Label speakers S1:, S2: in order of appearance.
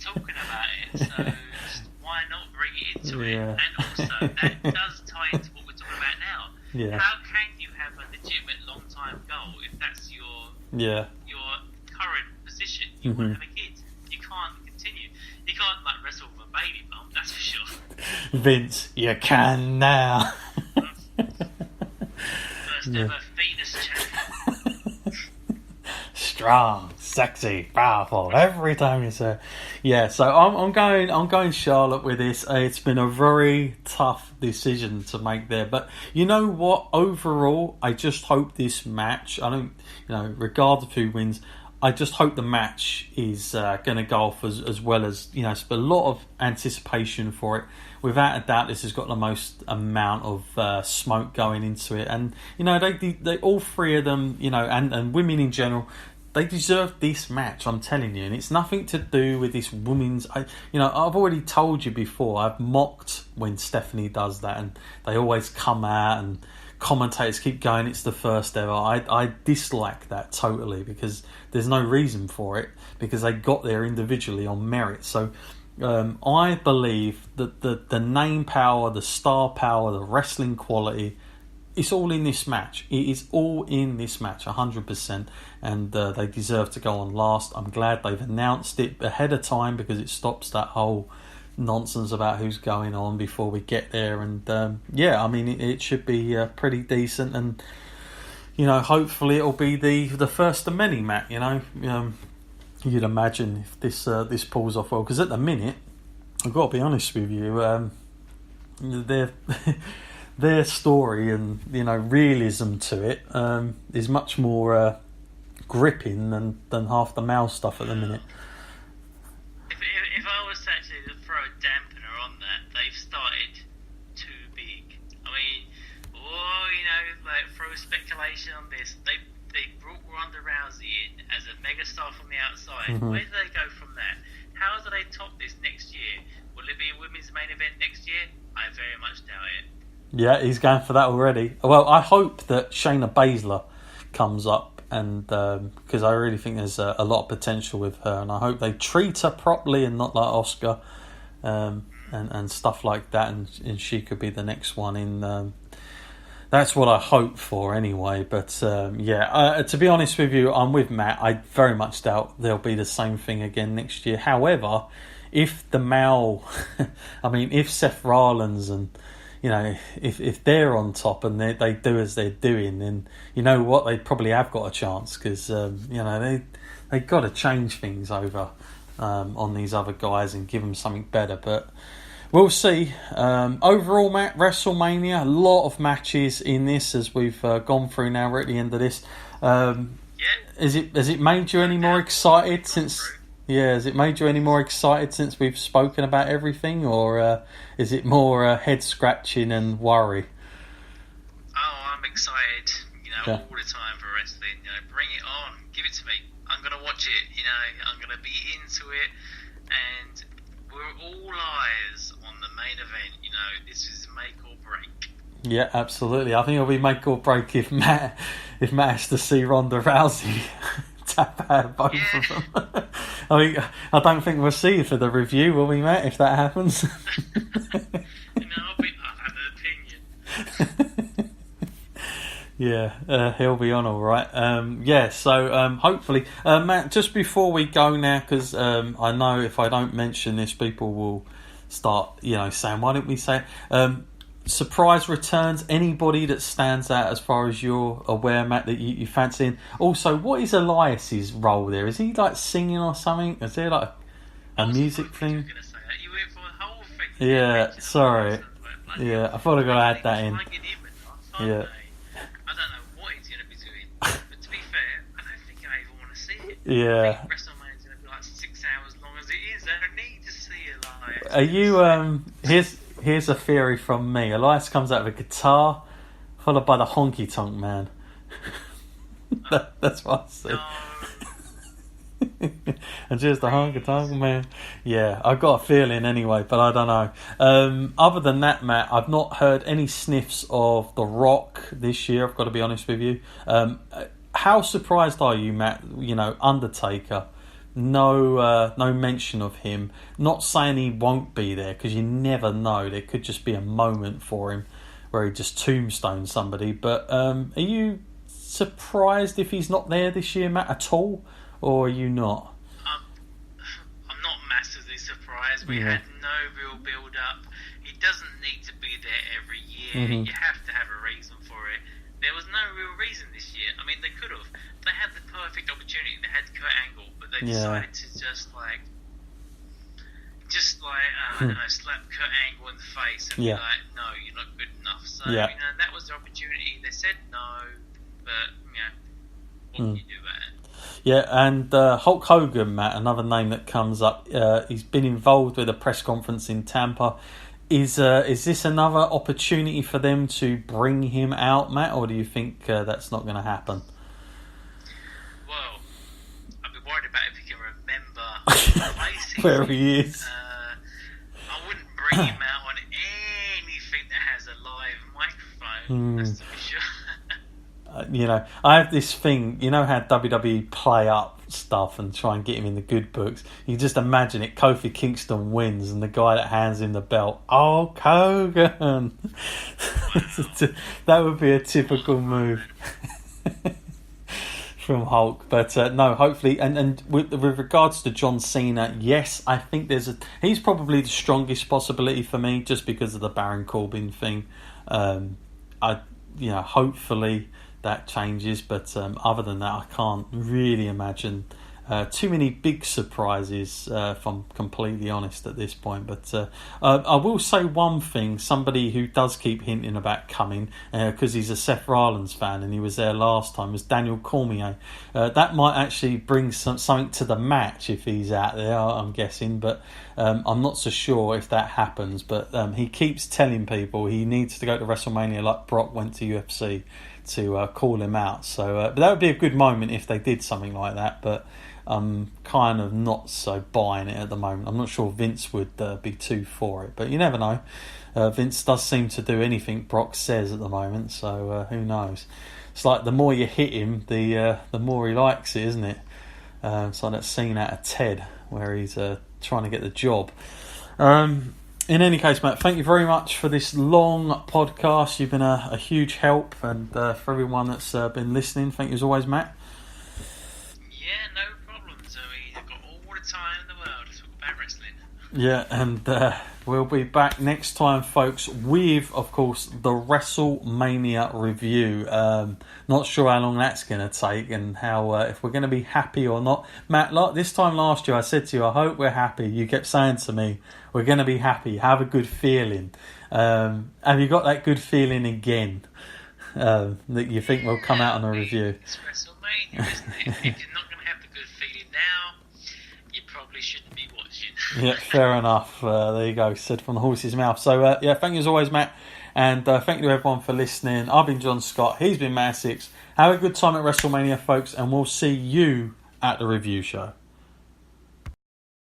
S1: talking about it. So just why not bring it into it?
S2: Yeah.
S1: And also, that does tie into what we're talking about now.
S2: Yeah.
S1: How can you have a legitimate long-time goal if that's your current position? You want to have a kid. You can't continue. You can't like wrestle with a baby bump. That's for sure.
S2: Vince, you can now.
S1: First ever fetus champion.
S2: Strong, sexy, powerful. Every time you say, yeah. So I'm going Charlotte with this. It's been a very tough decision to make there, but you know what? Overall, I just hope this match. I don't, regardless of who wins, I just hope the match is going to go off as well as It's a lot of anticipation for it. Without a doubt, this has got the most amount of smoke going into it, and they all three of them, and women in general. They deserve this match, I'm telling you, and it's nothing to do with this women's. I've already told you before. I've mocked when Stephanie does that, and they always come out and commentators keep going. It's the first ever. I dislike that totally because there's no reason for it because they got there individually on merit. So I believe that the name power, the star power, the wrestling quality. It's all in this match. It is all in this match, 100%. And they deserve to go on last. I'm glad they've announced it ahead of time because it stops that whole nonsense about who's going on before we get there. And it should be pretty decent. And hopefully it'll be the first of many, Matt. You'd imagine if this pulls off well. Because at the minute, I've got to be honest with you, they're. Their story and realism to it is much more gripping than half the male stuff at the minute.
S1: If I was to actually throw a dampener on that, they've started too big. I mean, throw speculation on this. They brought Ronda Rousey in as a megastar from the outside. Where do they go from that? How do they top this next year? Will it be a women's main event next year? I very much doubt it.
S2: Yeah, he's going for that already. Well, I hope that Shayna Baszler comes up, and because I really think there's a lot of potential with her, and I hope they treat her properly and not like Oscar, and stuff like that, and she could be the next one in. That's what I hope for anyway. But to be honest with you, I'm with Matt. I very much doubt there'll be the same thing again next year. However, if the male, if Seth Rollins and if they're on top and they do as they're doing, then you know what, they probably have got a chance because they got to change things over on these other guys and give them something better. But we'll see. Overall, Matt, WrestleMania, a lot of matches in this as we've gone through. Now we're at the end of this. Has it made you any more excited since? Yeah, has it made you any more excited since we've spoken about everything, or is it more head scratching and worry?
S1: Oh, I'm excited, all the time for wrestling. Bring it on, give it to me. I'm gonna watch it. I'm gonna be into it, and we're all eyes on the main event. This is make or break.
S2: Yeah, absolutely. I think it'll be make or break if Matt has to see Ronda Rousey tap out both of them. I don't think we'll see you for the review, will we, Matt, if that happens?
S1: I'll have an opinion.
S2: Yeah, he'll be on all right. So hopefully, Matt, just before we go now, because I know if I don't mention this, people will start, saying, why didn't we say it? Surprise returns, anybody that stands out as far as you're aware, Matt, that you fancy? Also, what is Elias's role there? Is he like singing or something? Is there like a music thing?
S1: You went for the whole thing.
S2: Yeah, sorry. Yeah, I thought I got to add that in.
S1: Yeah. I don't know what he's going to be doing, but to be fair, I don't think I even want to see it.
S2: Yeah.
S1: I think WrestleMania's going to be like 6 hours long as it is. I don't need to see Elias.
S2: Are you Here's a theory from me. Elias comes out with a guitar, followed by the honky tonk man. That's what I said.
S1: No.
S2: And just the honky tonk man. Yeah, I've got a feeling anyway, but I don't know. Other than that, Matt, I've not heard any sniffs of The Rock this year. I've got to be honest with you. How surprised are you, Matt? Undertaker no mention of him. Not saying he won't be there, because you never know. There could just be a moment for him where he just tombstones somebody. But are you surprised if he's not there this year, Matt, at all? Or are you not?
S1: I'm not massively surprised. We had no real build-up. He doesn't need to be there every year. You have to have a reason for it. There was no real reason this year. I mean, they could have. They had the perfect opportunity. They had Kurt Angle, but they decided to just like, I don't know, slap Kurt Angle in the face and be like, no, you're not good enough. So, that was the opportunity. They said no, but, what can you do about it?
S2: Yeah, and Hulk Hogan, Matt, another name that comes up. He's been involved with a press conference in Tampa. Is this another opportunity for them to bring him out, Matt, or do you think that's not going to happen?
S1: Well, I'd be worried about if he can remember
S2: where he is.
S1: I wouldn't bring him out on anything that has a live microphone, that's to be sure.
S2: I have this thing, how WWE play up stuff and try and get him in the good books. You just imagine it, Kofi Kingston wins and the guy that hands him the belt, Hulk Hogan. That would be a typical move from Hulk. But no, hopefully, and with regards to John Cena, yes, I think he's probably the strongest possibility for me, just because of the Baron Corbin thing. Hopefully that changes, but other than that, I can't really imagine too many big surprises, if I'm completely honest at this point. But I will say one thing, somebody who does keep hinting about coming, because he's a Seth Rollins fan and he was there last time, was Daniel Cormier. That might actually bring something to the match if he's out there, I'm guessing, but I'm not so sure if that happens. But he keeps telling people he needs to go to WrestleMania like Brock went to UFC, to call him out. So but that would be a good moment if they did something like that, but I'm kind of not so buying it at the moment. I'm not sure Vince would be too for it, but you never know. Vince does seem to do anything Brock says at the moment, so who knows. It's like the more you hit him, the more he likes it, isn't it? It's like that scene out of Ted where he's trying to get the job. In any case, Matt, thank you very much for this long podcast. You've been a huge help, and for everyone that's been listening, thank you as always, Matt.
S1: Yeah, no problem, Zoe. I've got all the time in the world to talk about wrestling.
S2: Yeah, and we'll be back next time, folks, with, of course, the WrestleMania review. Not sure how long that's going to take and how if we're going to be happy or not. Matt, like this time last year, I said to you, I hope we're happy. You kept saying to me, we're going to be happy, have a good feeling. Have you got that good feeling again that you think will come out on a review?
S1: It's WrestleMania, isn't it? If you're not going to have the good feeling now, you probably shouldn't be watching.
S2: Yeah, fair enough. There you go, said from the horse's mouth. So, thank you as always, Matt. And thank you to everyone for listening. I've been John Scott. He's been Matt Essex. Have a good time at WrestleMania, folks. And we'll see you at the review show.